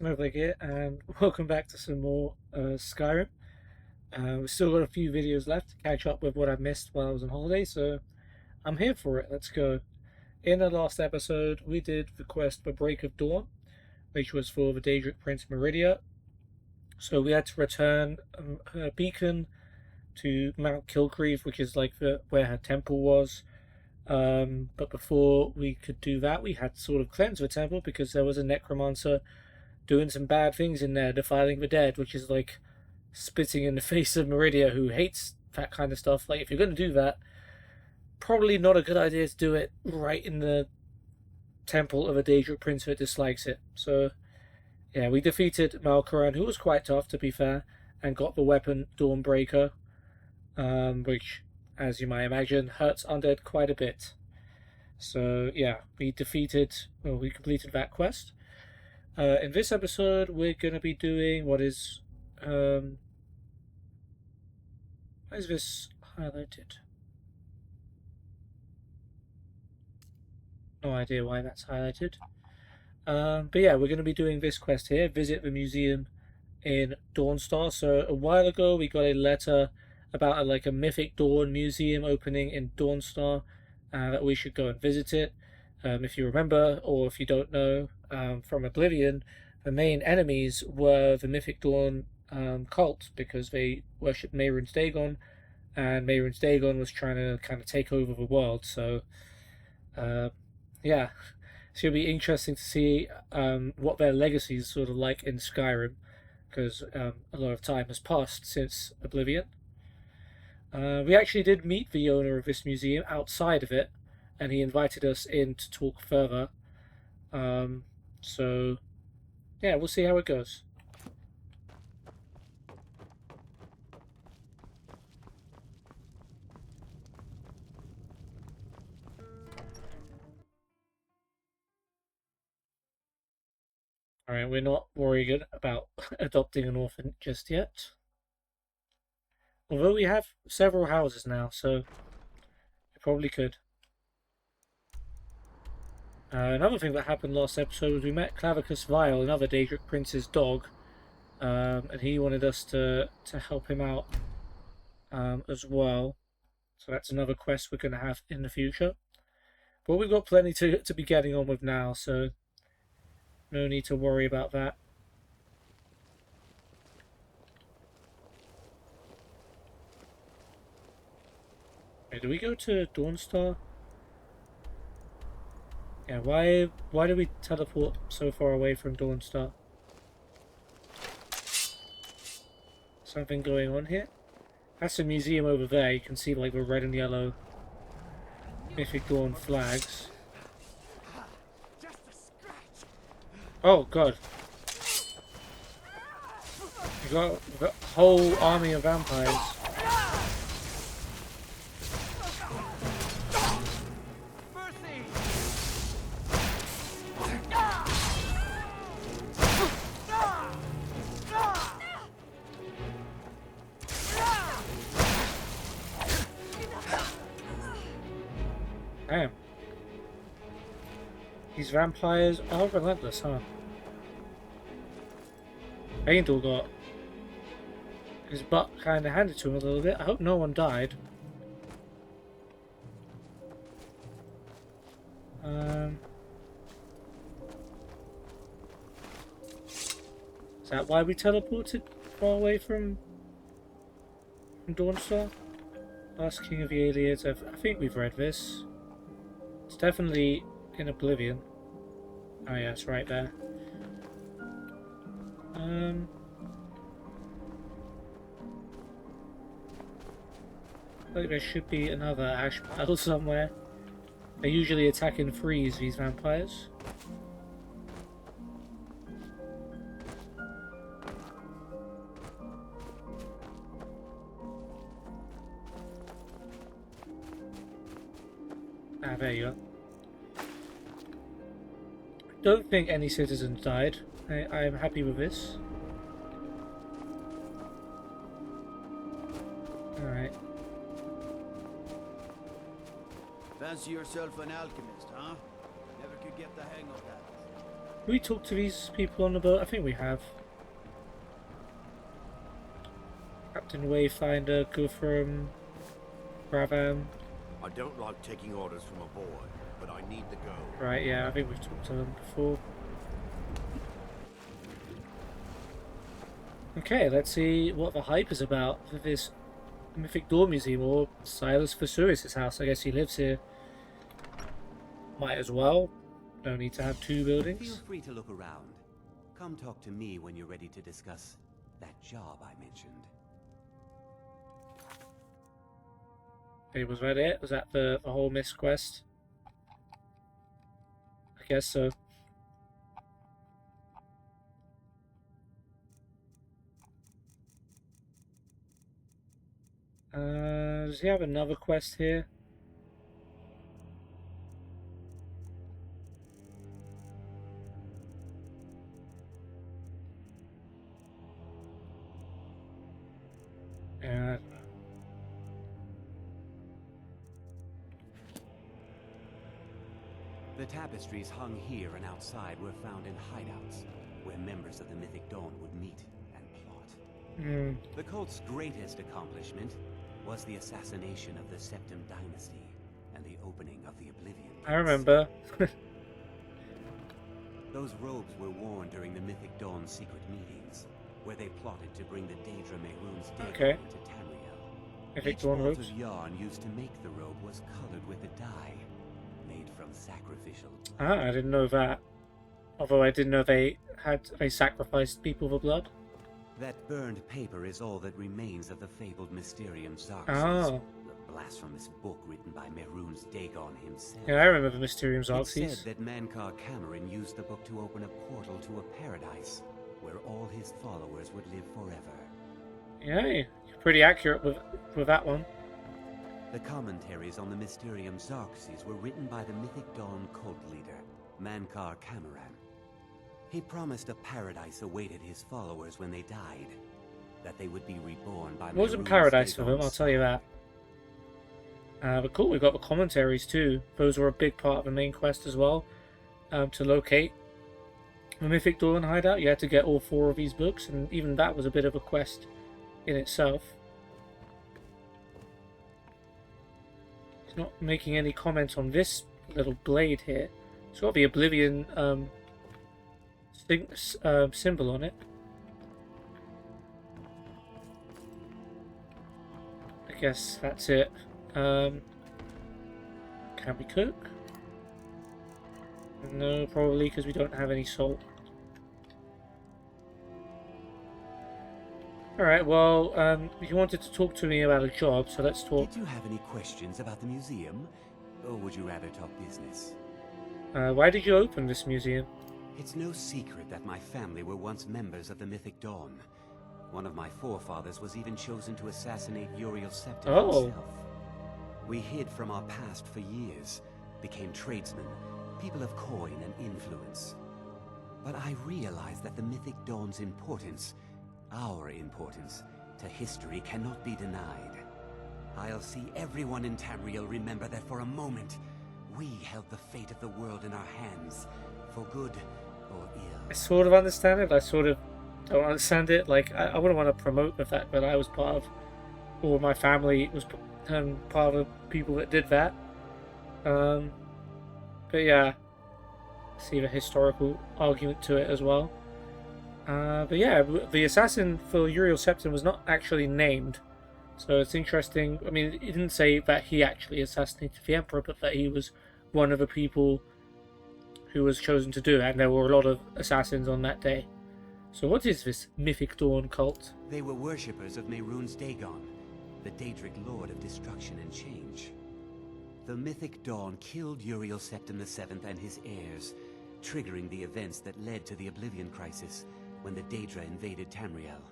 Mehrunes here, and welcome back to some more Skyrim. We've still got a few videos left to catch up with what I missed while I was on holiday, so I'm here for it. Let's go. In the last episode, we did the quest for Break of Dawn, which was for the Daedric Prince Meridia. So we had to return her beacon to Mount Kilgreave, which is like where her temple was. But before we could do that, we had to sort of cleanse the temple because there was a necromancer doing some bad things in there, defiling the dead, which is like spitting in the face of Meridia, who hates that kind of stuff. Like, if you're going to do that, probably not a good idea to do it right in the temple of a Daedric prince who dislikes it. So, yeah, we defeated Malkoran, who was quite tough, to be fair, and got the weapon Dawnbreaker, which, as you might imagine, hurts undead quite a bit. So, yeah, we completed that quest. In this episode, we're going to be doing what is this highlighted? No idea why that's highlighted. But yeah, we're going to be doing this quest here, visit the museum in Dawnstar. So a while ago, we got a letter about a Mythic Dawn museum opening in Dawnstar, that we should go and visit it. If you remember, or if you don't know, from Oblivion, the main enemies were the Mythic Dawn cult because they worshipped Mehrunes Dagon, and Mehrunes Dagon was trying to kind of take over the world. So, yeah, it's going to be interesting to see what their legacy is sort of like in Skyrim, because a lot of time has passed since Oblivion. We actually did meet the owner of this museum outside of it, and he invited us in to talk further. So, yeah, we'll see how it goes. Alright, we're not worried about adopting an orphan just yet. Although we have several houses now, so we probably could. Another thing that happened last episode was we met Clavicus Vile, another Daedric Prince's dog, and he wanted us to help him out as well. So that's another quest we're going to have in the future. But we've got plenty to be getting on with now, so no need to worry about that. Wait, do we go to Dawnstar? Yeah, why do we teleport so far away from Dawnstar? Something going on here? That's a museum over there. You can see like the red and yellow Mythic Dawn flags. Oh god. You got the whole army of vampires. Damn. These vampires are relentless, huh? Angel got his butt kind of handed to him a little bit. I hope no one died. Is that why we teleported far away from Dawnstar? Last King of the Aliens. I think we've read this. It's definitely in Oblivion. Oh yeah, it's right there. Like there should be another ash pile somewhere. They usually attack in threes, these vampires. Ah, there you go. Don't think any citizens died. I am happy with this. Alright. Fancy yourself an alchemist, huh? Never could get the hang of that. we talk to these people on the boat? I think we have. Captain Wayfinder, Guthrum, Ravam. I don't like taking orders from a boy, but I need to go. Right, yeah, I think we've talked to them before. Okay, let's see what the hype is about for this Mythic Door Museum, or Silas Vesuvius' house. I guess he lives here. Might as well. No need to have two buildings. Feel free to look around. Come talk to me when you're ready to discuss that job I mentioned. Hey, was that it? Was that the whole missed quest? I guess so. Does he have another quest here? Yeah. The tapestries hung here and outside were found in hideouts, where members of the Mythic Dawn would meet and plot. The cult's greatest accomplishment was the assassination of the Septim Dynasty and the opening of the Oblivion Crisis. I remember. Those robes were worn during the Mythic Dawn's secret meetings, where they plotted to bring the Daedra Mehrunes Razor into Tamriel. Each bolt of yarn used to make the robe was colored with a dye made from sacrificial blood. Ah, I didn't know that. Although I didn't know they sacrificed people for blood. That burned paper is all that remains of the fabled Mysterium Xarxes, the blasphemous book written by Mehrunes Dagon himself. Yeah, I remember the Mysterium Xarxes. It said that Mankar Cameron used the book to open a portal to a paradise where all his followers would live forever. Yeah, you're pretty accurate with that one. The commentaries on the Mysterium Xarxes were written by the Mythic Dawn cult leader, Mankar Cameron. He promised a paradise awaited his followers when they died, that they would be reborn by Mehrunes. It wasn't paradise for them, I'll tell you that. But cool, we've got the commentaries too. Those were a big part of the main quest as well. To locate the Mythic Dawn hideout, you had to get all 4 of these books, and even that was a bit of a quest in itself. He's not making any comment on this little blade here. It's got the Oblivion symbol on it. I guess that's it. Can we cook? No, probably, because we don't have any salt. Alright, well, you wanted to talk to me about a job, so let's talk. Did you have any questions about the museum? Or would you rather talk business? Why did you open this museum? It's no secret that my family were once members of the Mythic Dawn. One of my forefathers was even chosen to assassinate Uriel Septim himself. We hid from our past for years, became tradesmen, people of coin and influence. But I realized that the Mythic Dawn's importance, our importance, to history cannot be denied. I'll see everyone in Tamriel remember that for a moment, we held the fate of the world in our hands, for good or ill. I sort of understand it, but I sort of don't understand it. Like, I wouldn't want to promote the fact that I was part of, or my family was part of the people that did that. But yeah, see the historical argument to it as well. But yeah, the assassin for Uriel Septim was not actually named. So it's interesting. I mean, it didn't say that he actually assassinated the Emperor, but that he was one of the people who was chosen to do it, and there were a lot of assassins on that day. So what is this Mythic Dawn cult? They were worshippers of Mehrunes Dagon, the Daedric Lord of Destruction and Change. The Mythic Dawn killed Uriel Septim VII and his heirs, triggering the events that led to the Oblivion Crisis when the Daedra invaded Tamriel.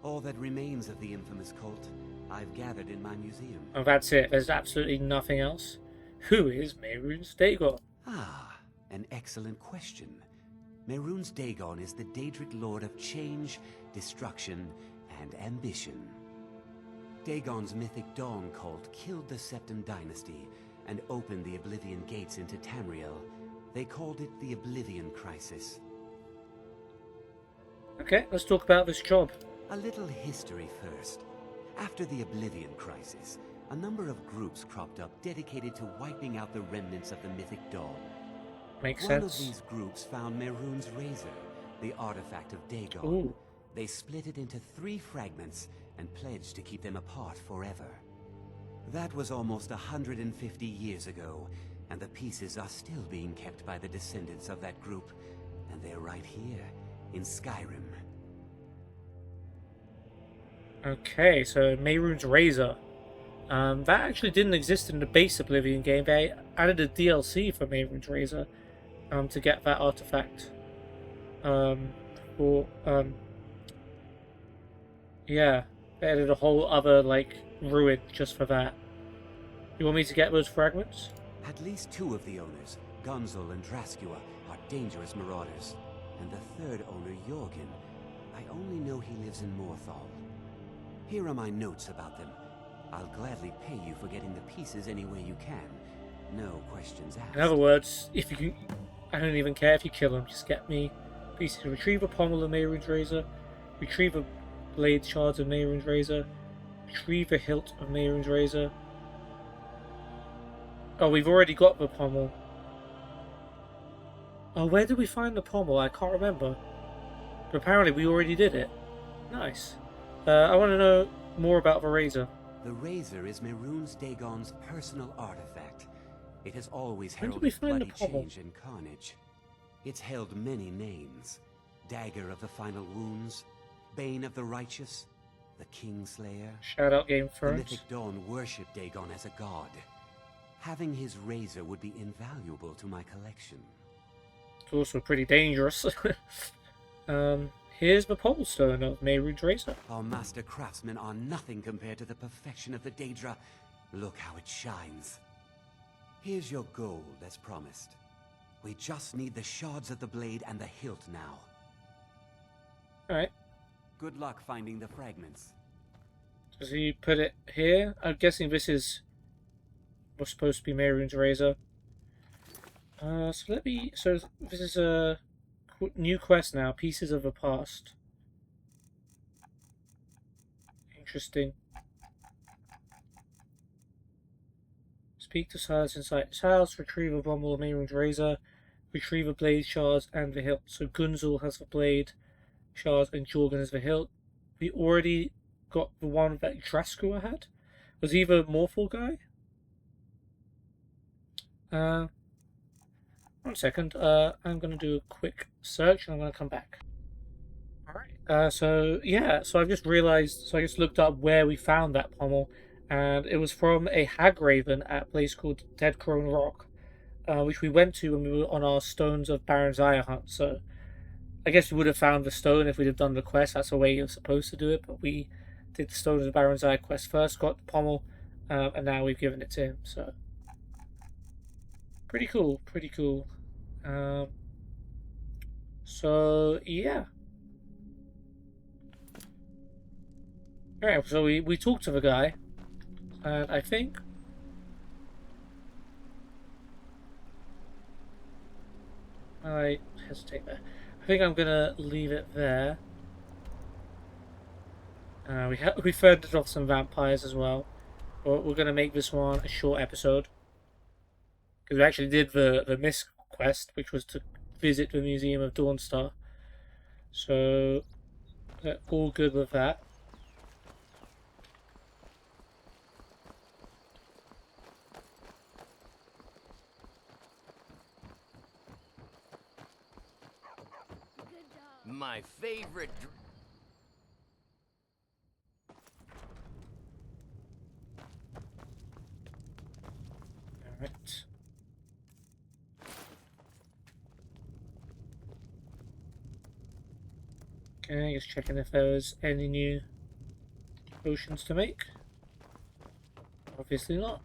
All that remains of the infamous cult, I've gathered in my museum. Oh, that's it. There's absolutely nothing else. Who is Mehrunes Dagon? Ah, an excellent question. Mehrunes Dagon is the Daedric Lord of Change, Destruction, and Ambition. Dagon's Mythic Dawn cult killed the Septim Dynasty and opened the Oblivion Gates into Tamriel, They called it the Oblivion Crisis. Okay, let's talk about this job. A little history first. After the Oblivion Crisis, a number of groups cropped up dedicated to wiping out the remnants of the Mythic Dawn. Makes One sense. of these groups found Mehrunes Razor, the artifact of Dagon. Ooh. They split it into 3 fragments and pledged to keep them apart forever. That was almost 150 years ago, and the pieces are still being kept by the descendants of that group, and they're right here in Skyrim. Okay, so Mehrunes Razor. That actually didn't exist in the base Oblivion game. They added a DLC for Mehrunes Razor to get that artifact. Yeah, they added a whole other, like, ruin just for that. You want me to get those fragments? At least 2 of the owners, Gunzel and Draskua, are dangerous marauders. And the 3rd owner, Jorgen, I only know he lives in Morthal. Here are my notes about them. I'll gladly pay you for getting the pieces any way you can. No questions asked. In other words, if you can, I don't even care if you kill them, just get me pieces. Retrieve a pommel of Mehrunes Razor, retrieve a blade shards of Mehrunes Razor, retrieve a hilt of Mehrunes Razor. Oh, we've already got the pommel. Oh, where did we find the pommel? I can't remember. But apparently we already did it. Nice. I want to know more about the razor. The razor is Mehrunes Dagon's personal artifact. It has always When did we heralded find the bloody pommel? change and carnage. It's held many names. Dagger of the Final Wounds, Bane of the Righteous, the Kingslayer. Shout out Game The Thrones. Mythic Dawn worship Dagon as a god. Having his razor would be invaluable to my collection. It's also pretty dangerous. Here's the pole stone of Mehrunes Razor. Our master craftsmen are nothing compared to the perfection of the Daedra. Look how it shines. Here's your gold as promised. We just need the shards of the blade and the hilt now. Alright. Good luck finding the fragments. Does he put it here? I'm guessing this is what's supposed to be Mehrunes Razor. So this is a new quest now. Pieces of the past. Interesting. Speak to Silas inside his house. Retrieve a bundle of Mehrunes Razor. Retrieve a blade shards and the hilt. So Gunzel has the blade shards and Jorgen has the hilt. We already got the one that Draskua had. Was he the Morphal guy? 1 second. I'm going to do a quick search and I'm going to come back. Alright. So I've just realized, so I just looked up where we found that pommel, and it was from a hag raven at a place called Dead Crone Rock, which we went to when we were on our Stones of Baranzaya hunt. So I guess we would have found the stone if we'd have done the quest. That's the way you're supposed to do it, but we did the Stones of Baranzaya quest first, got the pommel, and now we've given it to him. So pretty cool, pretty cool. So yeah. Alright, so we talked to the guy, and I think I hesitate there. I think I'm gonna leave it there. We fended off some vampires as well, but we're gonna make this one a short episode because we actually did the Mist quest, which was to visit the Museum of Dawnstar. So all good with that. My favorite. Alright. Okay, just checking if there was any new potions to make. Obviously not.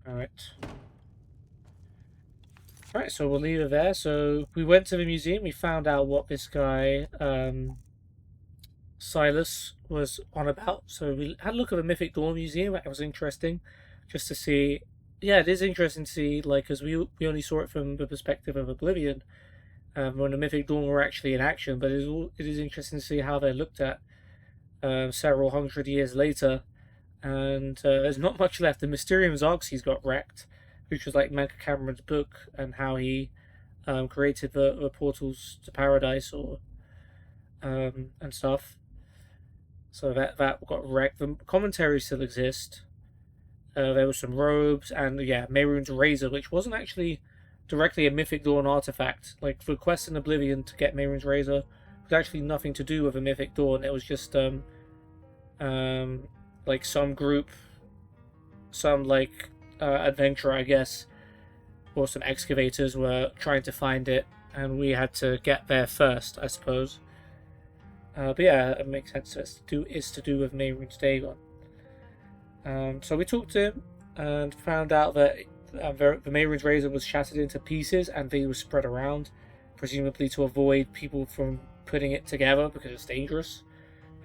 Alright. Alright, so we'll leave it there. So we went to the museum, we found out what this guy, Silas, was on about. So we had a look at the Mythic Dawn Museum. That was interesting, just to see. Yeah, it is interesting to see, like, because we only saw it from the perspective of Oblivion, when the Mythic Dawn were actually in action. But it is interesting to see how they're looked at several hundred years later. And there's not much left. The Mysterium Xerxes got wrecked, which was like Manka Cameron's book, and how he created the portals to paradise, or and stuff. So that got wrecked. The commentaries still exist. There were some robes, and yeah, Mehrunes Razor, which wasn't actually directly a Mythic Dawn artifact. Like, the quest in Oblivion to get Mehrunes Razor was actually nothing to do with a Mythic Dawn. It was just like some group, some like adventurer, I guess, or some excavators were trying to find it, and we had to get there first, I suppose. But yeah, it makes sense. It's to do with Mehrunes Dagon. So we talked to him and found out that the Mehrunes Razor was shattered into pieces and they were spread around, presumably to avoid people from putting it together because it's dangerous.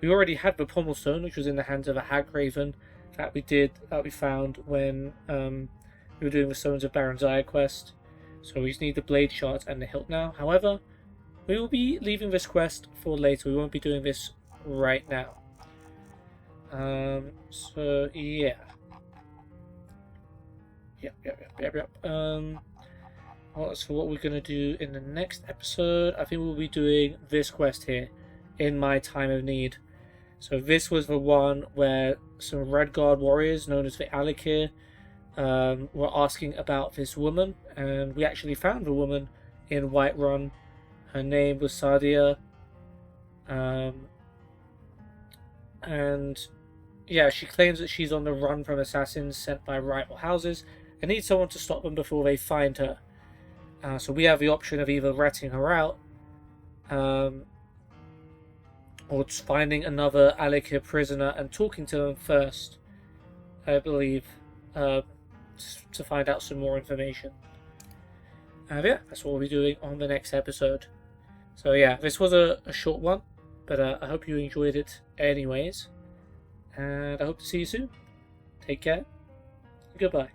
We already had the Pommel Stone, which was in the hands of a Hagraven that we found when we were doing the Stones of Baron Zaya quest. So we just need the Blade Shards and the hilt now. However, we will be leaving this quest for later. We won't be doing this right now. So yeah. Yep. Well, so what we're gonna do in the next episode, I think we'll be doing this quest here, In My Time of Need. So this was the one where some Redguard warriors known as the Alikir were asking about this woman, and we actually found the woman in Whiterun. Her name was Cyrodiil, and yeah, she claims that she's on the run from assassins sent by rival houses and needs someone to stop them before they find her. So we have the option of either ratting her out, or just finding another Alikir prisoner and talking to them first, I believe, to find out some more information. And yeah, that's what we'll be doing on the next episode. So yeah, this was a short one, but I hope you enjoyed it anyways. And I hope to see you soon. Take care. Goodbye.